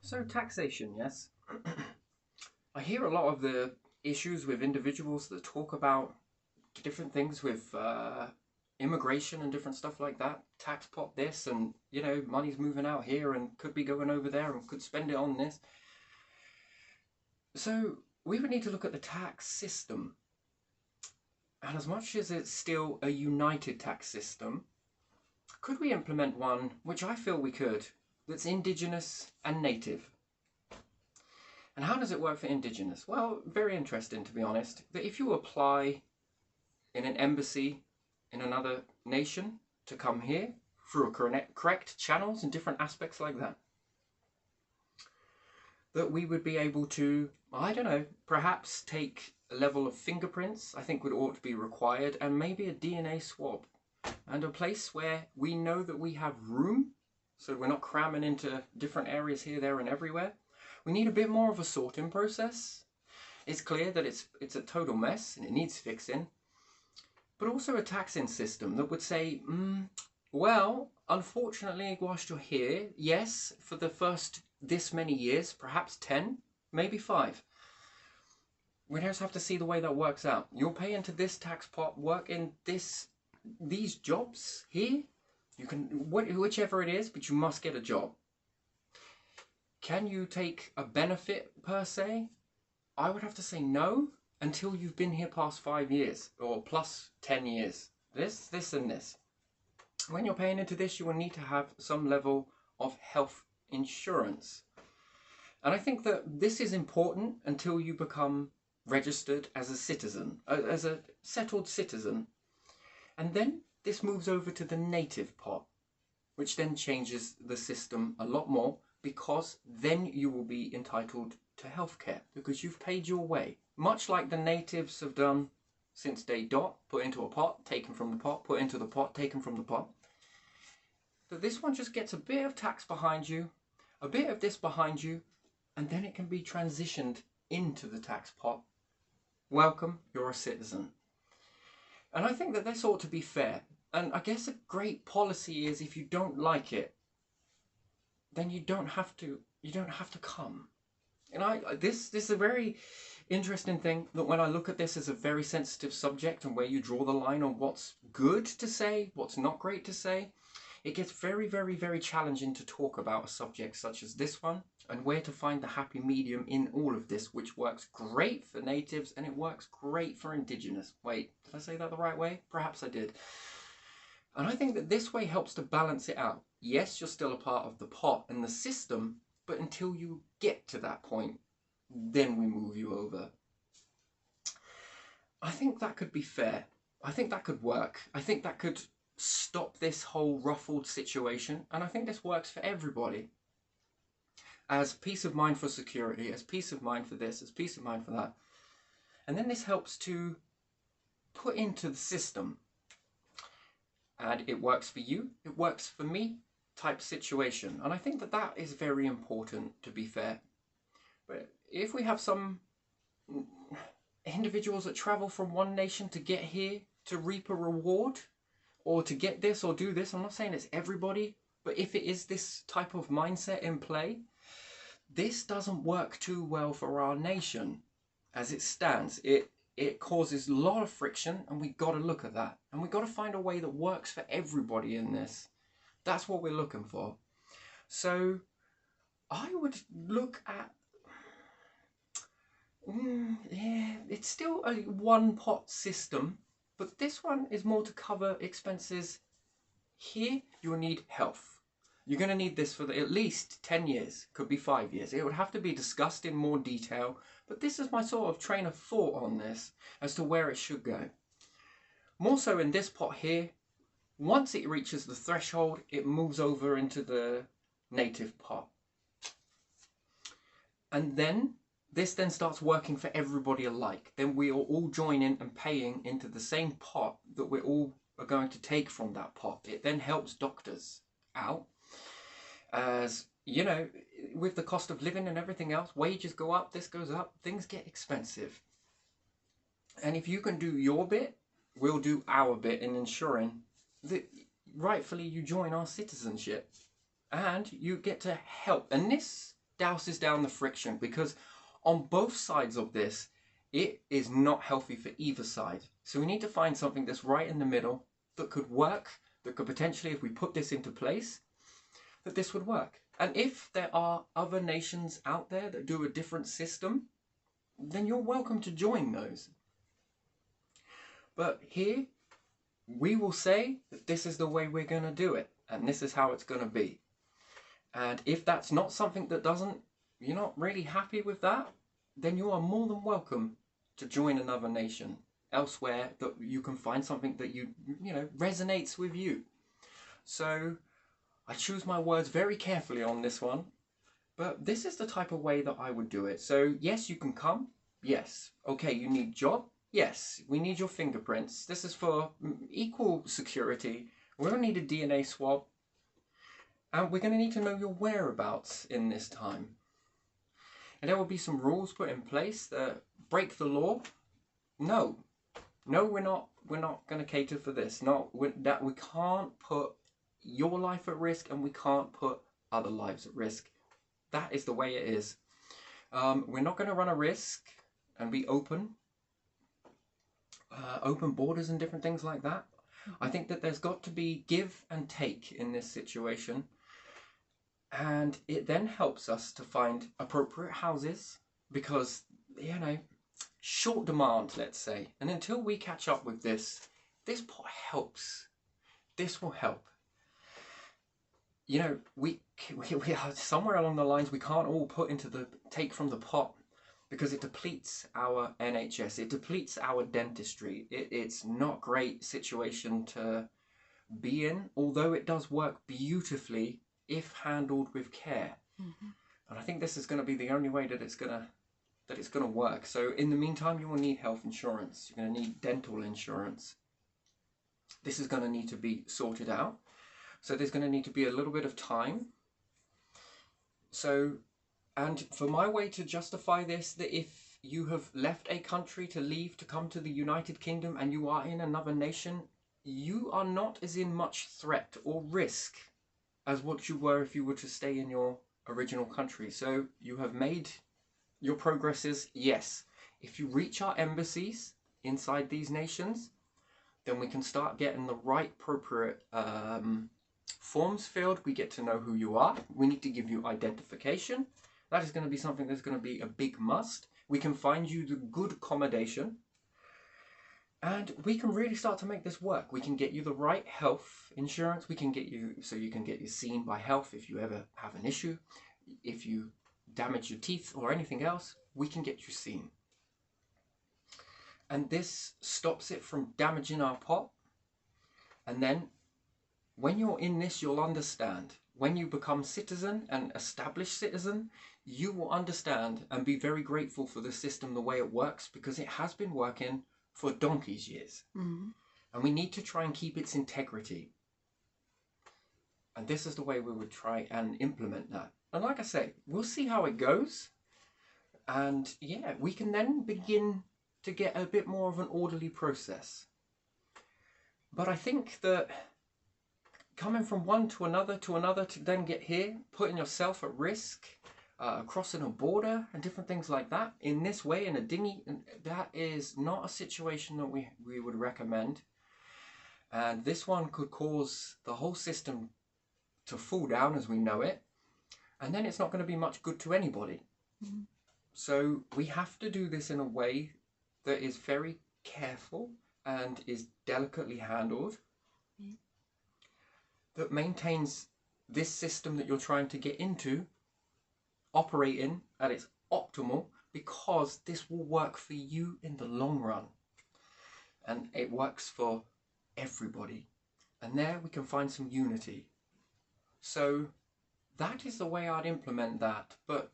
So taxation, yes. I hear a lot of the issues with individuals that talk about different things with immigration and different stuff like that. Tax pot this and, money's moving out here and could be going over there and could spend it on this. So we would need to look at the tax system. And as much as it's still a united tax system, could we implement one, which I feel we could, that's indigenous and native? And how does it work for indigenous? Well, very interesting, to be honest, that if you apply in an embassy in another nation to come here through correct channels and different aspects like that, that we would be able to, I don't know, perhaps take a level of fingerprints, I think would ought to be required, and maybe a DNA swab, and a place where we know that we have room, so we're not cramming into different areas here, there and everywhere. We need a bit more of a sorting process. It's clear that it's a total mess and it needs fixing, but also a taxing system that would say, well, unfortunately, whilst you're here, yes, for the first this many years, perhaps 10, maybe 5, we just have to see the way that works out. You'll pay into this tax pot, work in these jobs here. You can, whichever it is, but you must get a job. Can you take a benefit per se? I would have to say no until you've been here past 5 years or plus 10 years. This and this. When you're paying into this, you will need to have some level of health insurance. And I think that this is important until you become registered as a citizen, as a settled citizen. And then this moves over to the native pot, which then changes the system a lot more, because then you will be entitled to healthcare because you've paid your way, much like the natives have done since day dot, put into a pot, taken from the pot, put into the pot, taken from the pot. But this one just gets a bit of tax behind you, a bit of this behind you, and then it can be transitioned into the tax pot. Welcome, you're a citizen. And I think that this ought to be fair. And I guess a great policy is if you don't like it, then you don't have to come. And this is a very interesting thing, that when I look at this as a very sensitive subject and where you draw the line on what's good to say, what's not great to say, it gets very, very, very challenging to talk about a subject such as this one and where to find the happy medium in all of this, which works great for natives and it works great for indigenous. Wait, did I say that the right way? Perhaps I did. And I think that this way helps to balance it out. Yes, you're still a part of the pot and the system, but until you get to that point, then we move you over. I think that could be fair. I think that could work. I think that could stop this whole ruffled situation. And I think this works for everybody. As peace of mind for security, as peace of mind for this, as peace of mind for that. And then this helps to put into the system. And it works for you, it works for me type situation. And I think that that is very important, to be fair. But if we have some individuals that travel from one nation to get here to reap a reward, or to get this or do this, I'm not saying it's everybody, but if it is this type of mindset in play, this doesn't work too well for our nation as it stands. It causes a lot of friction, and we've got to look at that. And we've got to find a way that works for everybody in this. That's what we're looking for. So I would look at, it's still a one pot system, but this one is more to cover expenses. Here you will need health. You're going to need this for at least 10 years, could be 5 years. It would have to be discussed in more detail, but this is my sort of train of thought on this as to where it should go. More so in this pot here, once it reaches the threshold, it moves over into the native pot. And then this then starts working for everybody alike. Then we are all joining and paying into the same pot that we all are going to take from that pot. It then helps doctors out. As you know, with the cost of living and everything else, wages go up, this goes up, things get expensive. And if you can do your bit, we'll do our bit in ensuring that rightfully you join our citizenship and you get to help. And this douses down the friction, because on both sides of this, it is not healthy for either side. So we need to find something that's right in the middle that could work, that could potentially, if we put this into place, that this would work. And if there are other nations out there that do a different system, then you're welcome to join those. But here, we will say that this is the way we're going to do it, and this is how it's going to be. And if that's not something that you're not really happy with that, then you are more than welcome to join another nation elsewhere that you can find something that you know resonates with you. So I choose my words very carefully on this one, but this is the type of way that I would do it. So yes, you can come. Yes. Okay, you need job. Yes, we need your fingerprints. This is for equal security. We're going to need a DNA swab. And we're going to need to know your whereabouts in this time. And there will be some rules put in place that break the law. No, we're not going to cater for this. That we can't put your life at risk, and we can't put other lives at risk. That is the way it is. We're not going to run a risk and be open borders and different things like that. I think that there's got to be give and take in this situation. And it then helps us to find appropriate houses, because, you know, short demand, let's say. And until we catch up with this pot helps. This will help. You know, we are somewhere along the lines, we can't all take from the pot, because it depletes our NHS. It depletes our dentistry. It's not a great situation to be in, although it does work beautifully if handled with care. Mm-hmm. And I think this is going to be the only way that it's going to work. So in the meantime, you will need health insurance. You're going to need dental insurance. This is going to need to be sorted out. So there's going to need to be a little bit of time. So, and for my way to justify this, that if you have left a country to leave to come to the United Kingdom and you are in another nation, you are not as in much threat or risk as what you were if you were to stay in your original country. So you have made your progresses, yes. If you reach our embassies inside these nations, then we can start getting the right appropriate forms filled. We get to know who you are. We need to give you identification. That is going to be something that's going to be a big must. We can find you the good accommodation. And we can really start to make this work. We can get you the right health insurance. We can get you, so you can get you seen by health if you ever have an issue. If you damage your teeth or anything else, we can get you seen. And this stops it from damaging our pot. And then when you're in this, you'll understand. When you become citizen and established citizen, you will understand and be very grateful for the system, the way it works, because it has been working for donkey's years. Mm-hmm. And we need to try and keep its integrity. And this is the way we would try and implement that. And like I say, we'll see how it goes. And yeah, we can then begin to get a bit more of an orderly process. But I think that coming from one to another to then get here, putting yourself at risk, crossing a border and different things like that in this way, in a dinghy, that is not a situation that we would recommend. And this one could cause the whole system to fall down as we know it, and then it's not going to be much good to anybody. Mm-hmm. So we have to do this in a way that is very careful and is delicately handled, mm-hmm. that maintains this system that you're trying to get into operating at its optimal, because this will work for you in the long run. And it works for everybody. And there we can find some unity. So that is the way I'd implement that. But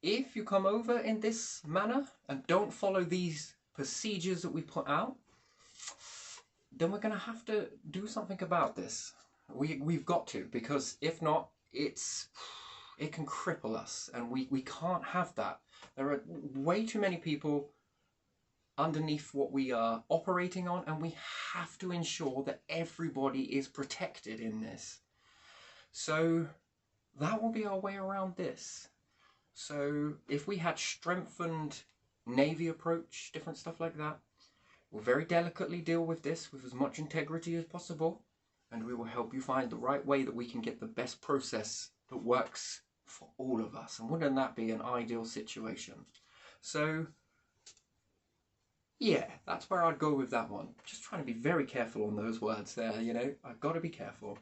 if you come over in this manner and don't follow these procedures that we put out, then we're going to have to do something about this. We've got to, because if not, it can cripple us, and we can't have that. There are way too many people underneath what we are operating on, and we have to ensure that everybody is protected in this. So that will be our way around this. So if we had strengthened Navy approach, different stuff like that, we'll very delicately deal with this with as much integrity as possible, and we will help you find the right way that we can get the best process that works for all of us. And wouldn't that be an ideal situation? So yeah, that's where I'd go with that one. Just trying to be very careful on those words there, you know. I've got to be careful.